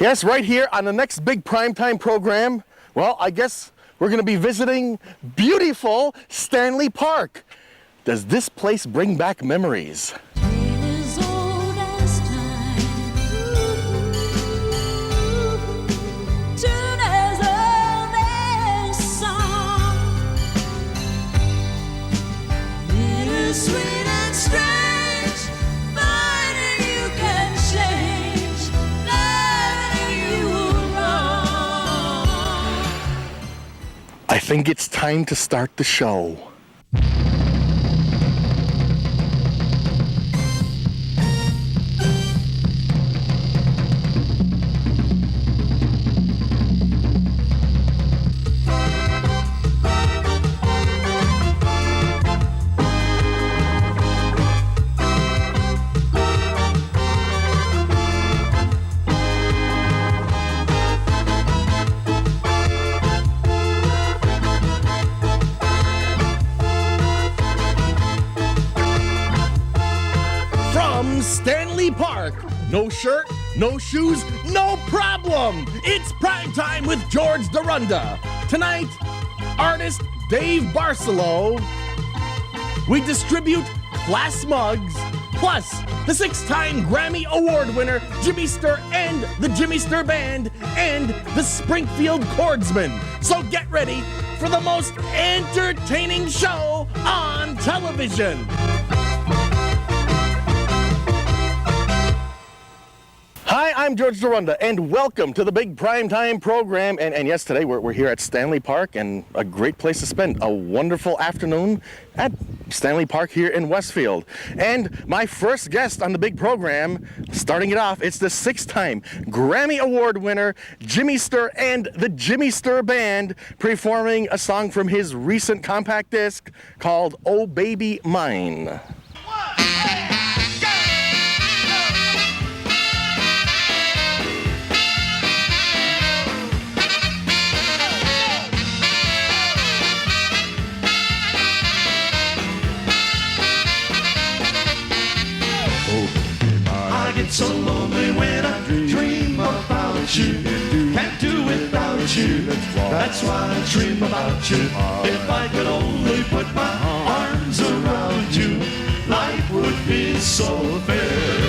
Yes, right here on the next big primetime program, well, I guess we're going to be visiting beautiful Stanley Park. Does this place bring back memories? I think it's time to start the show. Stanley Park. No shirt, no shoes, no problem. It's prime time with George Dorunda. Tonight, artist Dave BARSALOU. We distribute class mugs, plus the 6-time Grammy Award winner Jimmy STURR and the Jimmy STURR Band and the Springfield Chordsmen. So get ready for the most entertaining show on television. Hi, I'm George Dorunda, and welcome to the big primetime program. And yes, today we're here at Stanley Park, and a great place to spend a wonderful afternoon at Stanley Park here in Westfield. And my first guest on the big program, starting it off, it's the 6-time Grammy Award winner Jimmy STURR and the Jimmy STURR Band, performing a song from his recent compact disc called Oh Baby Mine. I get so lonely when I dream about you. Can't do without you. That's why I dream about you. If I could only put my arms around you, life would be so fair.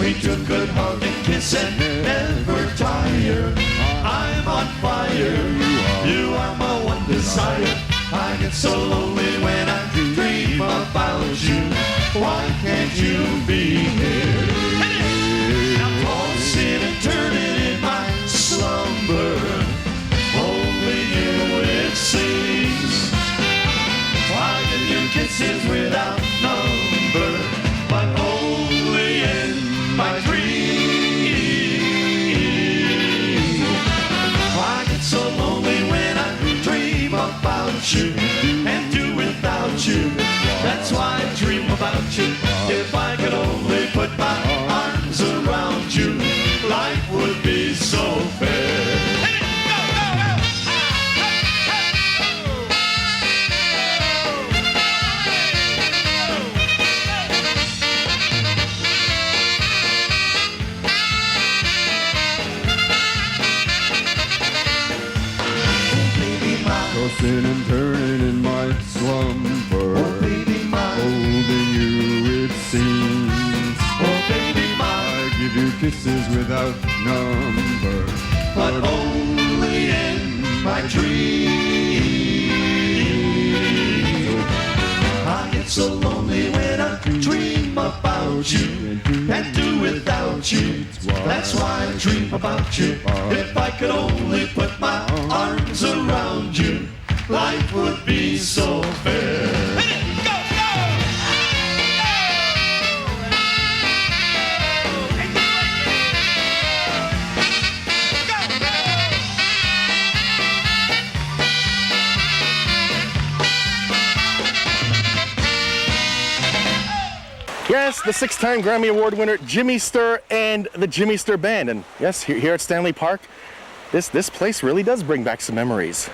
We took good hug and kiss and never tire. I'm on fire. You are my one desire. I get so lonely when I dream about you. Why can't you be here? I'm tossing and turning in my slumber. Only you it seems. Why give you kisses without number, but only in my dreams? I get so lonely when I dream about you and do without you. That's why I dream about you. If I could only put my arms around you, life would be so fair. Tossing and turning in my slumber. Oh, baby, my holding you it seems. Oh, baby, my I give you kisses without number, but only in my dreams. I get so lonely when I dream about you and do without you. That's why I dream about you. If I could only put my arms around you, life would be so fair. Yes, the 6-time Grammy Award winner Jimmy STURR and the Jimmy STURR Band. And yes, here at Stanley Park, this place really does bring back some memories.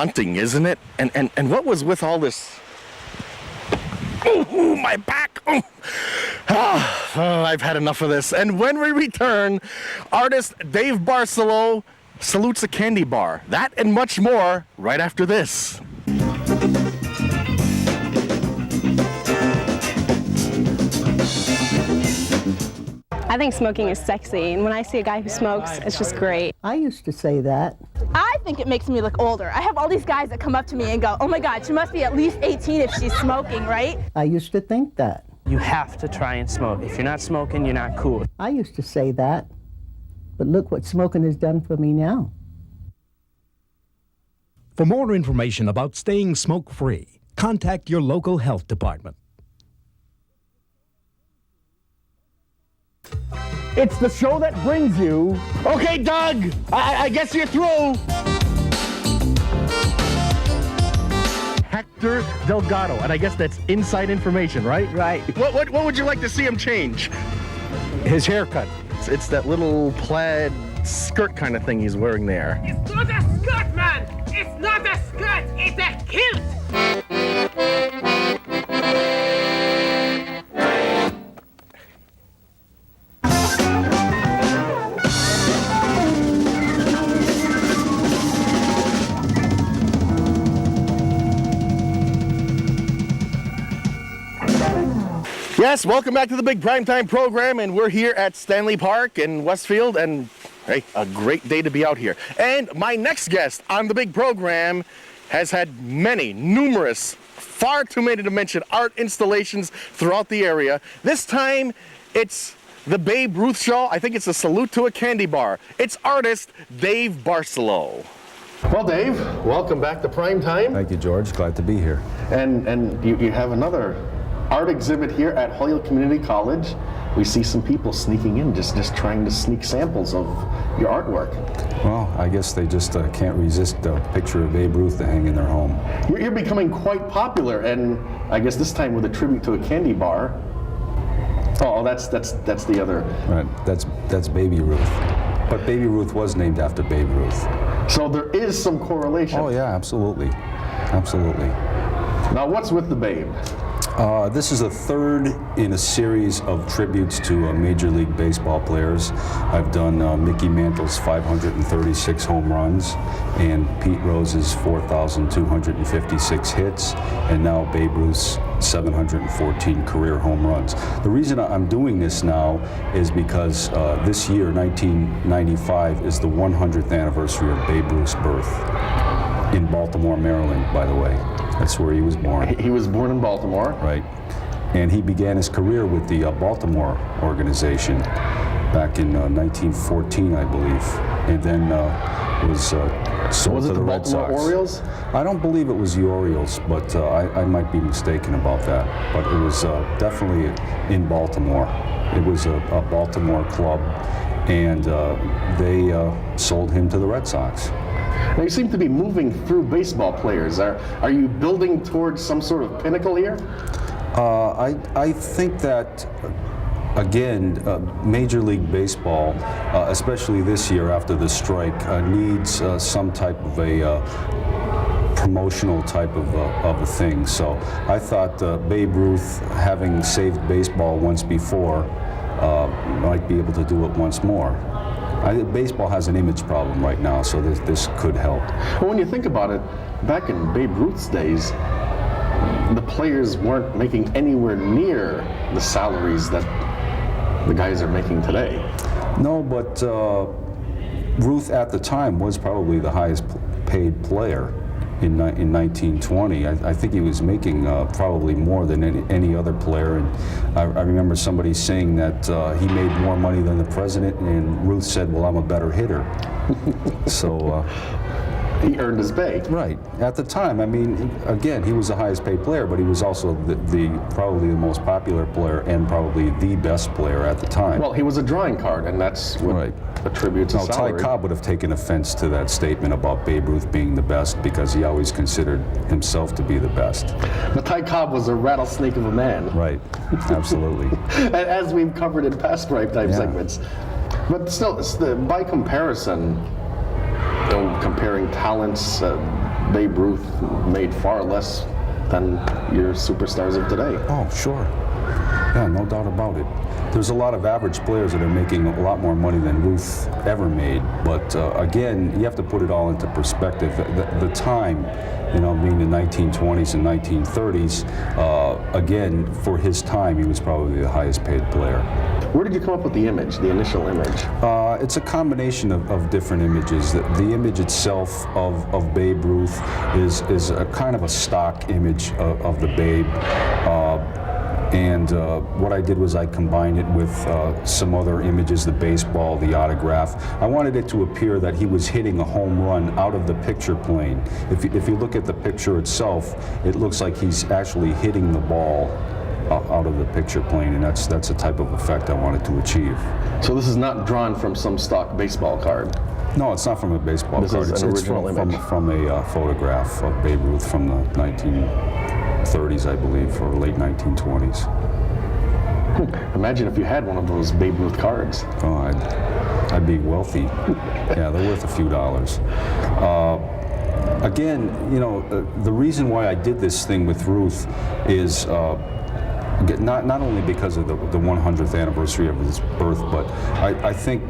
daunting, isn't it? And what was with all this? Oh, my back. I've had enough of this. And when we return, artist Dave BARSALOU salutes a candy bar. That and much more right after this. I think smoking is sexy, and when I see a guy who smokes, it's just great. I used to say that. I think it makes me look older. I have all these guys that come up to me and go, oh my God, she must be at least 18 if she's smoking, right? I used to think that. You have to try and smoke. If you're not smoking, you're not cool. I used to say that. But look what smoking has done for me now. For more information about staying smoke-free, contact your local health department. It's the show that brings you... Okay, Doug, I guess you're through. Hector Delgado, and I guess that's inside information, right? Right. What would you like to see him change? His haircut. It's that little plaid skirt kind of thing he's wearing there. It's not a skirt, man! It's not a skirt! It's a kilt! Yes, welcome back to the big primetime program, and we're here at Stanley Park in Westfield, and hey, a great day to be out here. And my next guest on the big program has had numerous, far too many to mention, art installations throughout the area. This time, it's the Babe Ruth show. I think it's a salute to a candy bar. It's artist Dave BARSALOU. Well, Dave, welcome back to primetime. Thank you, George. Glad to be here. And you have another art exhibit here at Holyoke Community College. We see some people sneaking in, just trying to sneak samples of your artwork. Well, I guess they just can't resist a picture of Babe Ruth to hang in their home. You're becoming quite popular, and I guess this time with a tribute to a candy bar. Oh, that's the other. Right, that's Baby Ruth. But Baby Ruth was named after Babe Ruth. So there is some correlation. Oh yeah, absolutely, absolutely. Now, what's with the Babe? This is a third in a series of tributes to Major League Baseball players. I've done Mickey Mantle's 536 home runs and Pete Rose's 4,256 hits, and now Babe Ruth's 714 career home runs. The reason I'm doing this now is because this year, 1995, is the 100th anniversary of Babe Ruth's birth in Baltimore, Maryland, by the way. That's where he was born. He was born in Baltimore. Right. And he began his career with the Baltimore organization back in 1914, I believe. And then was sold to the Red Sox. Was it the Baltimore Orioles? I don't believe it was the Orioles, but I might be mistaken about that. But it was definitely in Baltimore. It was a Baltimore club, and they sold him to the Red Sox. Now, you seem to be moving through baseball players. Are you building towards some sort of pinnacle here? I think that, again, Major League Baseball, especially this year after the strike, needs some type of a promotional type of a thing. So I thought Babe Ruth, having saved baseball once before, might be able to do it once more. Baseball has an image problem right now, so this could help. Well, when you think about it, back in Babe Ruth's days, the players weren't making anywhere near the salaries that the guys are making today. No, but Ruth at the time was probably the highest paid player in 1920. I think he was making probably more than any other player. And I remember somebody saying that he made more money than the president, and Ruth said, well, I'm a better hitter. So he earned his pay. Right. At the time, I mean, again, he was the highest paid player, but he was also the probably the most popular player and probably the best player at the time. Well, he was a drawing card, and that's what attributes his salary. Ty Cobb would have taken offense to that statement about Babe Ruth being the best because he always considered himself to be the best. But Ty Cobb was a rattlesnake of a man. Right. Absolutely. As we've covered in past primetime segments. But still, by comparison, comparing talents, Babe Ruth made far less than your superstars of today. Oh, sure. Yeah, no doubt about it. There's a lot of average players that are making a lot more money than Ruth ever made. But again, you have to put it all into perspective. The time, being the 1920s and 1930s, again, for his time, he was probably the highest paid player. Where did you come up with the image, the initial image? It's a combination of different images. The image itself of Babe Ruth is a kind of a stock image of the Babe. And what I did was I combined it with some other images, the baseball, the autograph. I wanted it to appear that he was hitting a home run out of the picture plane. If you look at the picture itself, it looks like he's actually hitting the ball out of the picture plane, and that's the type of effect I wanted to achieve. So this is not drawn from some stock baseball card? No, it's not from a baseball this card. Is an original image. From a photograph of Babe Ruth from the 1930s, I believe, or late 1920s. Imagine if you had one of those Babe Ruth cards. Oh, I'd be wealthy. Yeah, they're worth a few dollars. Again, the reason why I did this thing with Ruth is not only because of the 100th anniversary of his birth, but I think,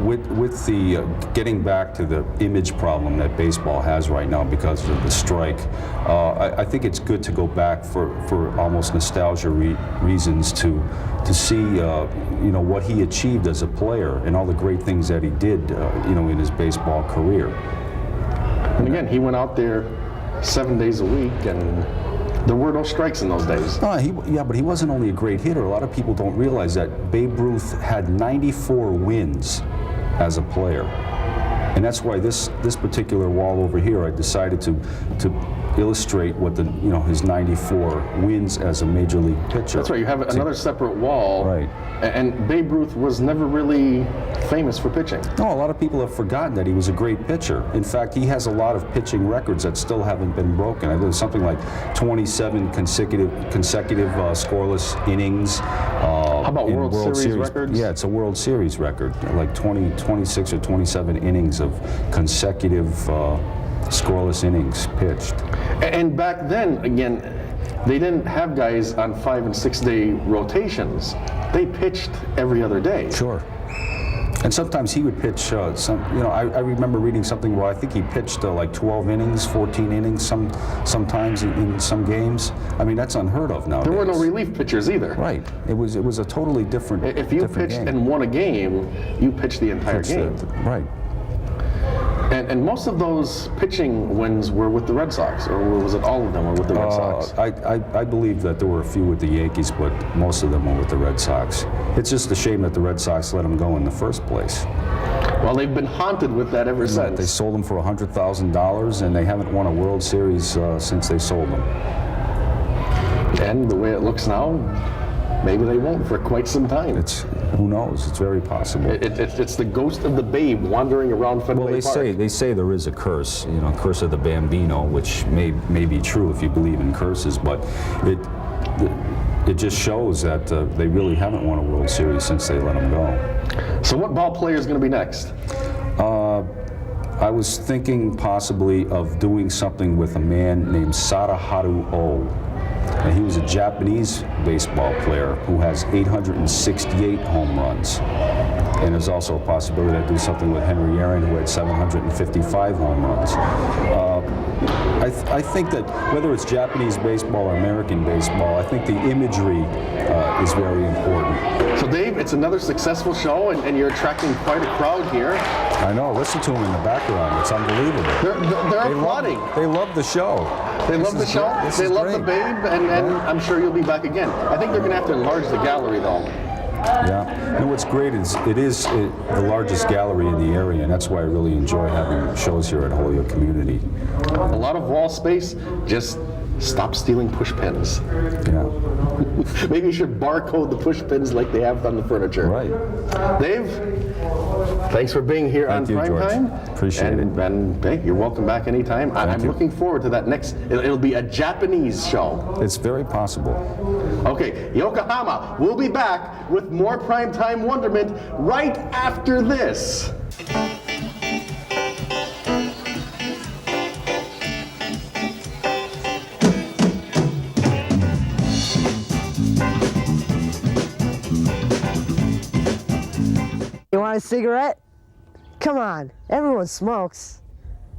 with the getting back to the image problem that baseball has right now because of the strike, I think it's good to go back for almost nostalgia reasons to see, what he achieved as a player and all the great things that he did, in his baseball career. And again, he went out there 7 days a week, and there were no strikes in those days. Yeah, but he wasn't only a great hitter. A lot of people don't realize that Babe Ruth had 94 wins as a player. And that's why this particular wall over here, I decided to illustrate what his 94 wins as a major league pitcher. That's right, you have another separate wall. Right. And Babe Ruth was never really famous for pitching. No, a lot of people have forgotten that he was a great pitcher. In fact, he has a lot of pitching records that still haven't been broken. I believe something like 27 consecutive scoreless innings. How about World Series records? Yeah, it's a World Series record, like 26 or 27 innings of consecutive scoreless innings pitched. And back then, again, they didn't have guys on 5 and 6 day rotations. They pitched every other day. Sure. And sometimes he would pitch I remember reading something where I think he pitched like 12 innings, 14 innings sometimes in some games. I mean, that's unheard of nowadays. There were no relief pitchers either. Right. It was a totally different If you pitched game. and won a game, you pitched the entire game. Right. And most of those pitching wins were with the Red Sox, or was it all of them were with the Red Sox? I believe that there were a few with the Yankees, but most of them were with the Red Sox. It's just a shame that the Red Sox let them go in the first place. Well, they've been haunted with that ever since. They sold them for $100,000, and they haven't won a World Series since they sold them. And the way it looks now, maybe they won't for quite some time. Who knows? It's very possible. It's the ghost of the Babe wandering around Fenway Park. Well, they say there is a curse, curse of the Bambino, which may be true if you believe in curses, but it just shows that they really haven't won a World Series since they let them go. So what ball player is going to be next? I was thinking possibly of doing something with a man named Sadaharu Oh. And he was a Japanese baseball player who has 868 home runs. And there's also a possibility to do something with Henry Aaron, who had 755 home runs. I think that whether it's Japanese baseball or American baseball, I think the imagery is very important. So Dave, it's another successful show, and you're attracting quite a crowd here. I know, listen to them in the background, it's unbelievable. They're applauding. They love the show. They love the show, they love the Babe, and I'm sure you'll be back again. I think they're going to have to enlarge the gallery though. Yeah, what's great is it is the largest gallery in the area, and that's why I really enjoy having shows here at Holyoke Community. A lot of wall space, just stop stealing push pins. Yeah. Maybe you should barcode the push pins like they have on the furniture. Right. Dave, thanks for being here on Prime Time. Appreciate it. And hey, you're welcome back anytime. I'm looking forward to that next. It'll be a Japanese show. It's very possible. Okay, Yokohama, we'll be back with more Primetime Wonderment right after this. want a cigarette? Come on, everyone smokes.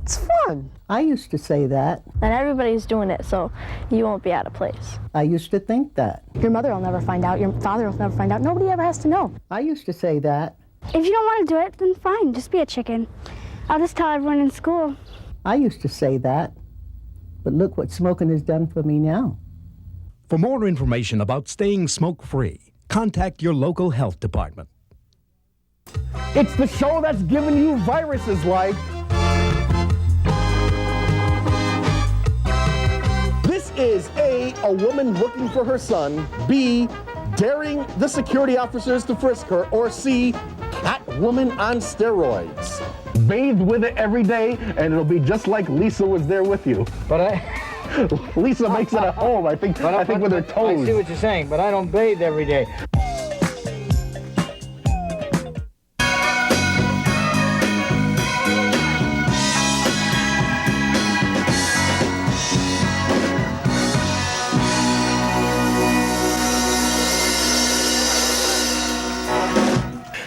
It's fun. I used to say that. And everybody's doing it, so you won't be out of place. I used to think that. Your mother will never find out. Your father will never find out. Nobody ever has to know. I used to say that. If you don't want to do it, then fine, just be a chicken. I'll just tell everyone in school. I used to say that. But look what smoking has done for me now. For more information about staying smoke-free, contact your local health department. It's the show that's given you viruses like... This is A, woman looking for her son, B, daring the security officers to frisk her, or C, Catwoman on steroids. Bathe with it every day, and it'll be just like Lisa was there with you. But Lisa makes it at home, I think with her toes. I see what you're saying, but I don't bathe every day.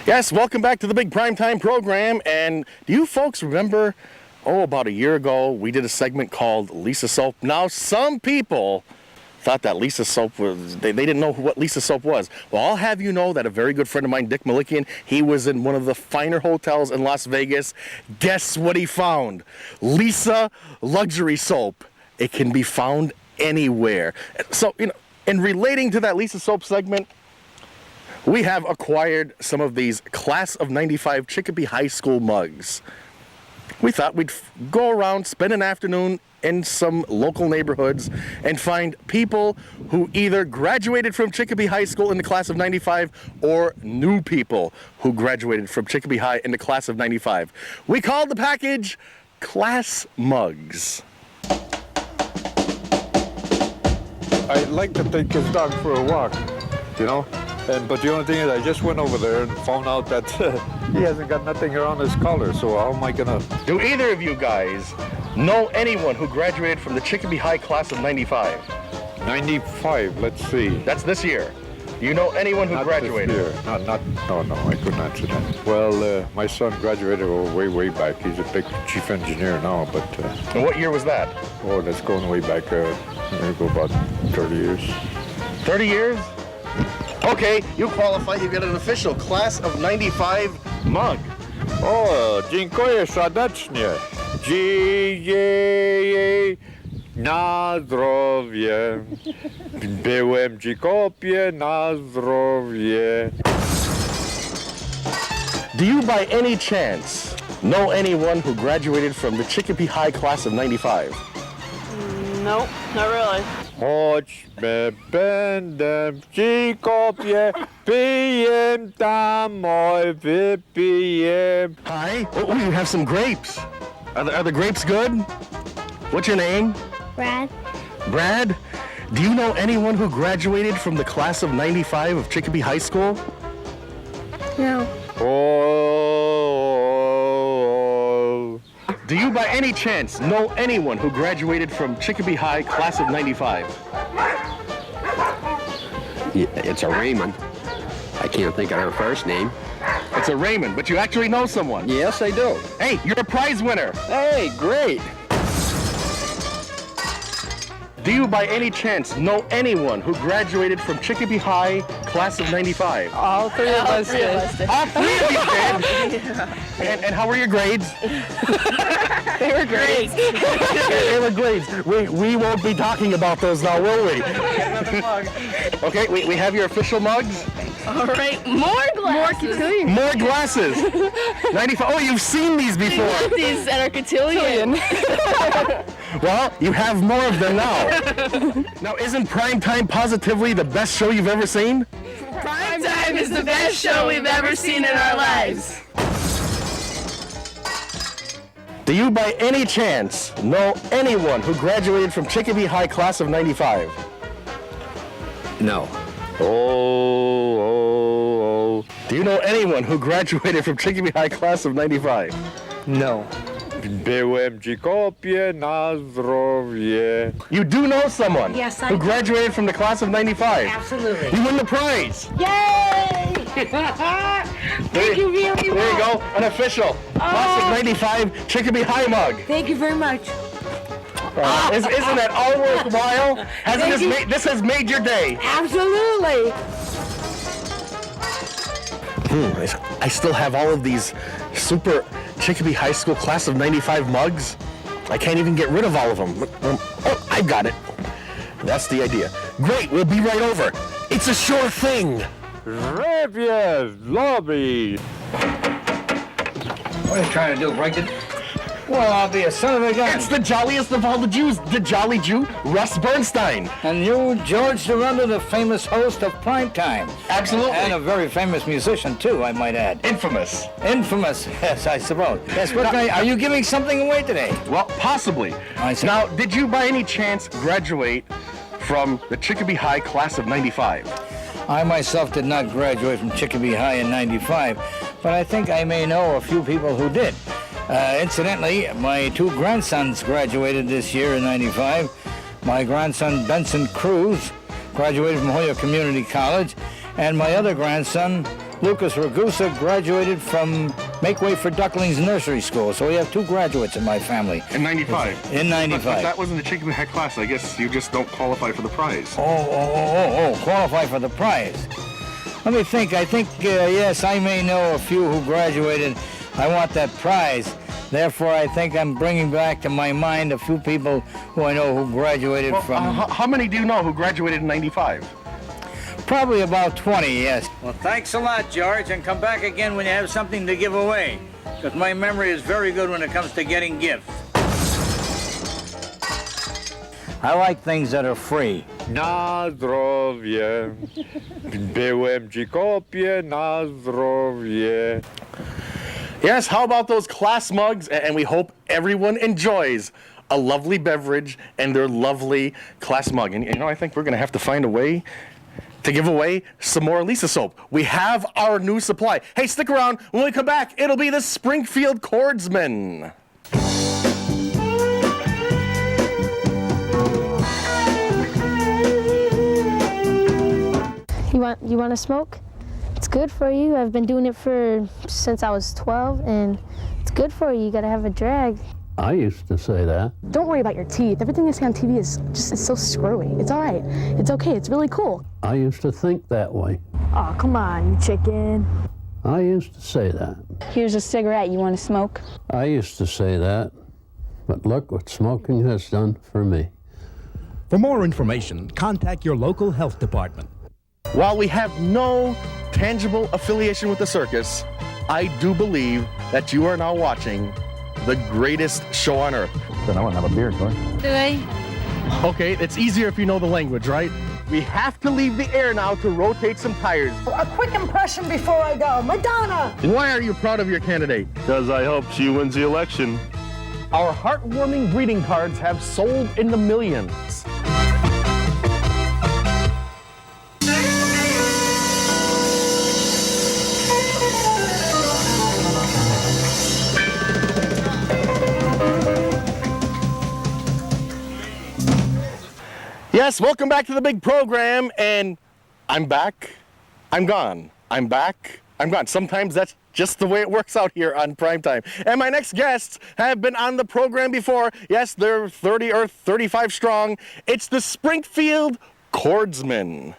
Yes, welcome back to the big primetime program. And do you folks remember, about a year ago, we did a segment called Lisa Soap. Now, some people thought that Lisa Soap was, they didn't know what Lisa Soap was. Well, I'll have you know that a very good friend of mine, Dick Malikian, he was in one of the finer hotels in Las Vegas. Guess what he found? Lisa Luxury Soap. It can be found anywhere. So, in relating to that Lisa Soap segment, we have acquired some of these class of 95 Chicopee High School mugs. We thought we'd go around, spend an afternoon in some local neighborhoods and find people who either graduated from Chicopee High School in the class of 95 or new people who graduated from Chicopee High in the class of 95. We called the package Class Mugs. I'd like to take this dog for a walk, but the only thing is I just went over there and found out that he hasn't got nothing around his collar, so how am I gonna... Do either of you guys know anyone who graduated from the Chicopee High class of 95? 95, let's see. That's this year. Do you know anyone who graduated? This year. No, I couldn't answer that. Well, my son graduated way back. He's a big chief engineer now, but... And what year was that? Oh, that's going way back, maybe about 30 years. 30 years? Okay, you qualify, you get an official class of 95 mug. O, dziękuję serdecznie. Dzień na zdrowie. Byłem w Chicopie na zdrowie. Do you by any chance know anyone who graduated from the Chicopee High class of 95? Nope, not really. Chodźmy, będę w Chicopie, pijem tam, oj, wypijem. Hi, you have some grapes. Are the grapes good? What's your name? Brad? Brad? Do you know anyone who graduated from the class of 95 of Chicopee High School? No. Oh. Do you by any chance know anyone who graduated from Chicopee High class of 95? It's a Raymond. I can't think of her first name. It's a Raymond, but you actually know someone. Yes, I do. Hey, you're a prize winner. Hey, great. Do you by any chance know anyone who graduated from Chicopee High class of 95? All three of us did. All three of you did? And how were your grades? They were great. They were grades. We won't be talking about those now, will we? Okay, we have your official mugs. All right, more glasses. More glasses. 95. Oh, you've seen these before. These at our cotillion. Well, you have more of them now. Now, isn't Primetime positively the best show you've ever seen? Primetime is the best show we've ever seen in our lives. Do you by any chance know anyone who graduated from Chicopee High class of 95? No. Oh. Do you know anyone who graduated from Chicopee High class of 95? No. Byłem w Chicopie na zdrowie. You do know someone Yes, I who do. graduated from the class of 95. Absolutely. You win the prize. Yay! Thank you very much. There you go, an official Class of '95 Chicopee High mug. Thank you very much. Isn't it all worthwhile? This has made your day. Absolutely. I still have all of these super Chicopee High School Class of '95 mugs. I can't even get rid of all of them. Oh, I've got it. That's the idea. Great, we'll be right over. It's a sure thing. Rapiers, lobby. What are you trying to do, break it? Well, I'll be a son of a gun. It's the jolliest of all the Jews, the jolly Jew, Russ Bernstein. And you, George DeRunda, the famous host of Primetime. Absolutely. And a very famous musician, too, I might add. Infamous. Infamous, yes, I suppose. Yes, are you giving something away today? Well, possibly. Now, did you by any chance graduate from the Chicopee High Class of '95? I myself did not graduate from Chicopee High in '95, but I think I may know a few people who did. Incidentally, my two grandsons graduated this year in '95. My grandson, Benson Cruz, graduated from Hoya Community College, and my other grandson, Lucas Ragusa, graduated from Make Way for Ducklings Nursery School. So we have two graduates in my family. In '95? In '95. But that wasn't the Chicopee High class. I guess you just don't qualify for the prize. Oh, qualify for the prize. Let me think. I think, yes, I may know a few who graduated. I want that prize. Therefore, I think I'm bringing back to my mind a few people who I know who graduated from... How many do you know who graduated in '95? Probably about 20, yes. Well, thanks a lot, George, and come back again when you have something to give away, because my memory is very good when it comes to getting gifts. I like things that are free. Na zdrowie. Byłem ci kopie na zdrowie. Yes, how about those class mugs? And we hope everyone enjoys a lovely beverage and their lovely class mug. And you know, I think we're going to have to find a way to give away some more Lisa soap. We have our new supply. Hey, stick around. When we come back, it'll be the Springfield Chordsmen. You want to smoke? It's good for you. I've been doing it since I was 12, and it's good for you. You gotta have a drag. I used to say that. Don't worry about your teeth. Everything they say on TV is so screwy. It's all right. It's okay. It's really cool. I used to think that way. Oh, come on, you chicken. I used to say that. Here's a cigarette. You want to smoke? I used to say that. But look what smoking has done for me. For more information, contact your local health department. While we have no tangible affiliation with the circus, I do believe that you are now watching the greatest show on earth. Then I want to have a beer, George. Do I? Okay, it's easier if you know the language, right? We have to leave the air now to rotate some tires. A quick impression before I go. Madonna! Why are you proud of your candidate? Because I hope she wins the election. Our heartwarming greeting cards have sold in the millions. Yes, welcome back to the big program, and I'm back, I'm gone, I'm back, I'm gone. Sometimes that's just the way it works out here on Primetime. And my next guests have been on the program before. Yes, they're 30 or 35 strong. It's the Springfield Chordsmen.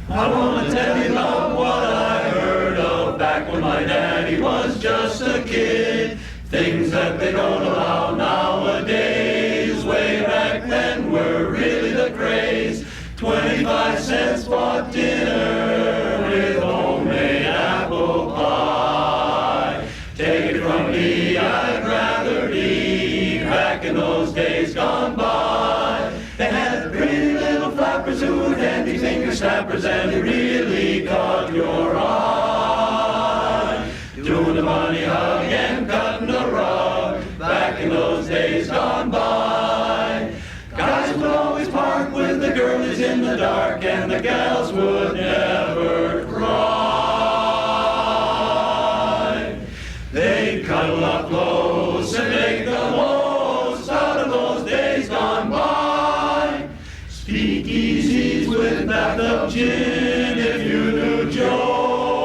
I want to tell you about what I heard of back when my daddy was just a kid. Things that they don't allow nowadays. Way back then were really the craze. 25 cents for dinner with homemade apple pie. Take it from me, I'd rather be back in those days gone by. They had pretty little flappers who were handy finger snappers, and they really caught your eye. Doing the money hug and cutting the rug back in those days gone by. Guys would always park with the girlies in the dark, and the gals would never cry. They'd cuddle up close and make the most out of those days gone by. Speakeasies with bathtub gin if you knew Joe.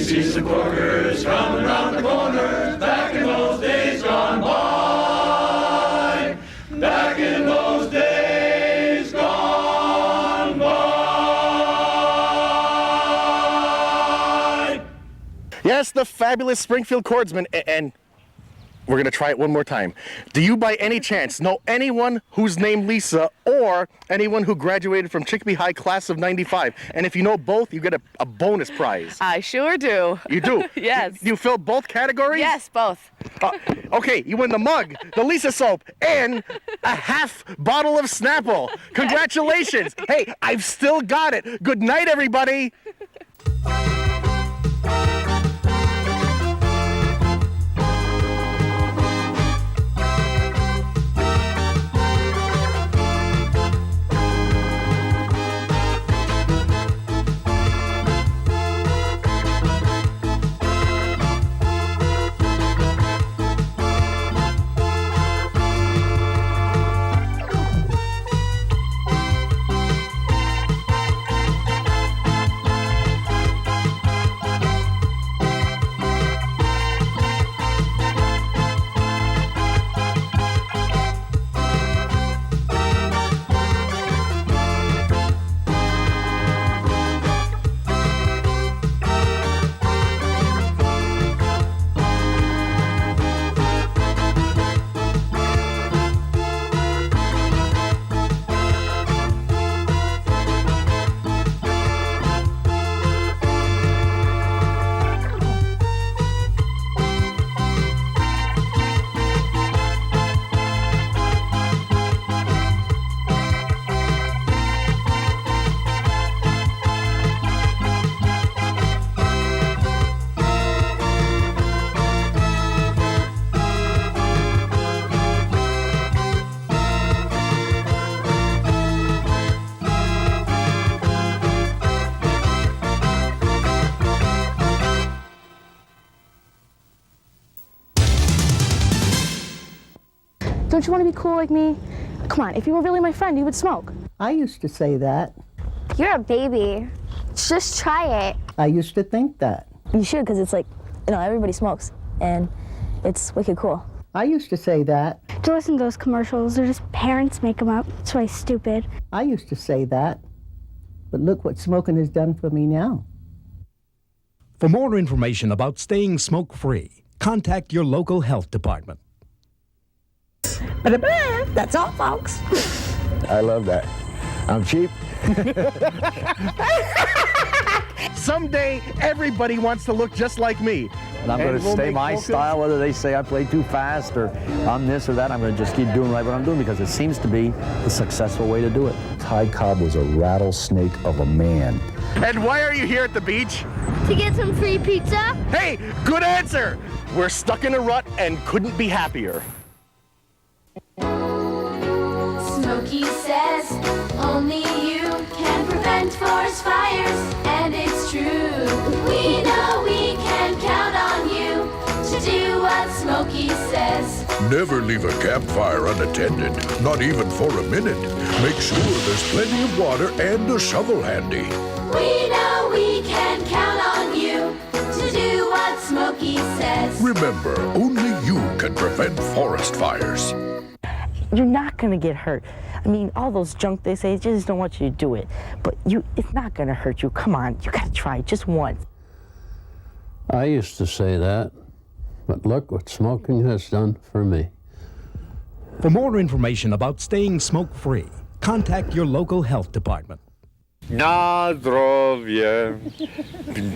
sees the quarters coming round the corner. Back in those days gone by. Back in those days gone by. Yes, the fabulous Springfield Chordsmen, and we're going to try it one more time. Do you by any chance know anyone who's named Lisa or anyone who graduated from Chicopee High class of 95? And if you know both, you get a bonus prize. I sure do. You do? Yes. You fill both categories? Yes, both. Okay, you win the mug, the Lisa soap, and a half bottle of Snapple. Congratulations. Hey, I've still got it. Good night, everybody. Don't you want to be cool like me? Come on, if you were really my friend, you would smoke. I used to say that. You're a baby. Just try it. I used to think that. You should, because it's like, you know, everybody smokes, and it's wicked cool. I used to say that. To listen to those commercials, they're just parents make them up. That's why stupid. I used to say that. But look what smoking has done for me now. For more information about staying smoke-free, contact your local health department. That's all, folks. I love that. I'm cheap. Someday, everybody wants to look just like me. And I'm going to stay my style, whether they say I play too fast or I'm this or that. I'm going to just keep doing right what I'm doing because it seems to be the successful way to do it. Ty Cobb was a rattlesnake of a man. And why are you here at the beach? To get some free pizza? Hey, good answer. We're stuck in a rut and couldn't be happier. Smokey says only you can prevent forest fires, and it's true. We know we can count on you to do what Smokey says. Never leave a campfire unattended, not even for a minute. Make sure there's plenty of water and a shovel handy. We know we can count on you to do what Smokey says. Remember, only you can prevent forest fires. You're not going to get hurt. I mean, all those junk they say, just don't want you to do it. But it's not going to hurt you. Come on, you got to try it just once. I used to say that, but look what smoking has done for me. For more information about staying smoke-free, contact your local health department. Na zdrowie,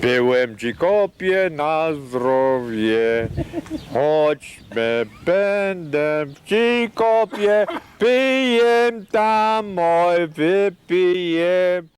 byłem ci kopie na zdrowie, chodźmy, będę ci kopie, pijem tam, oj, wypijem.